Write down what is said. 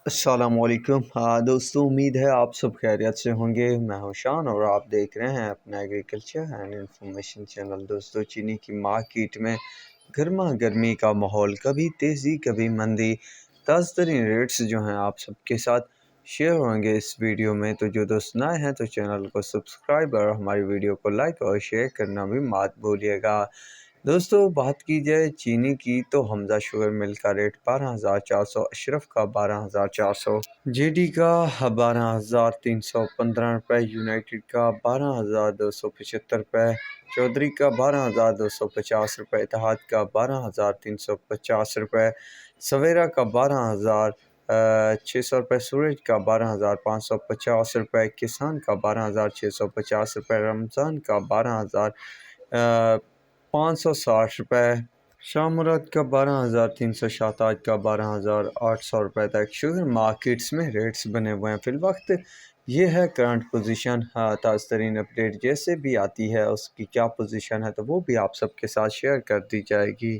अस्सलाम वालेकुम। दोस्तों, उम्मीद है आप सब खैरियत से होंगे। मैं हूं शान और आप देख रहे हैं अपना एग्रीकल्चर एंड इंफॉर्मेशन चैनल। दोस्तों, चीनी की मार्केट में गर्मा गर्मी का माहौल, कभी तेज़ी कभी मंदी। ताज़ा तरीन रेट्स जो हैं आप सबके साथ शेयर होंगे इस वीडियो में। तो जो दोस्त नए हैं तो चैनल को सब्सक्राइब और हमारी वीडियो को लाइक और शेयर करना भी मत भूलिएगा। दोस्तों, बात की जाए चीनी की तो हमजा शुगर मिल का रेट 12,400, अशरफ का 12,400, जेडी का 12,315 रुपये, यूनाइटेड का 12,275 रुपये, चौधरी का 12,250 रुपये, इत्तेहाद का 12,350 रुपये, सवेरा का 12,600 रुपये, सूरज का 12,550 रुपये, किसान का 12,650 रुपये, रमज़ान का 12,560 रुपये, शाह मुराद का 12,367, आज का 12,800 रुपये तक शुगर मार्केट्स में रेट्स बने हुए हैं। फ़िलवक्त ये है करंट पोजीशन। ताज़ा तरीन अपडेट जैसे भी आती है उसकी क्या पोजीशन है तो वो भी आप सबके साथ शेयर कर दी जाएगी।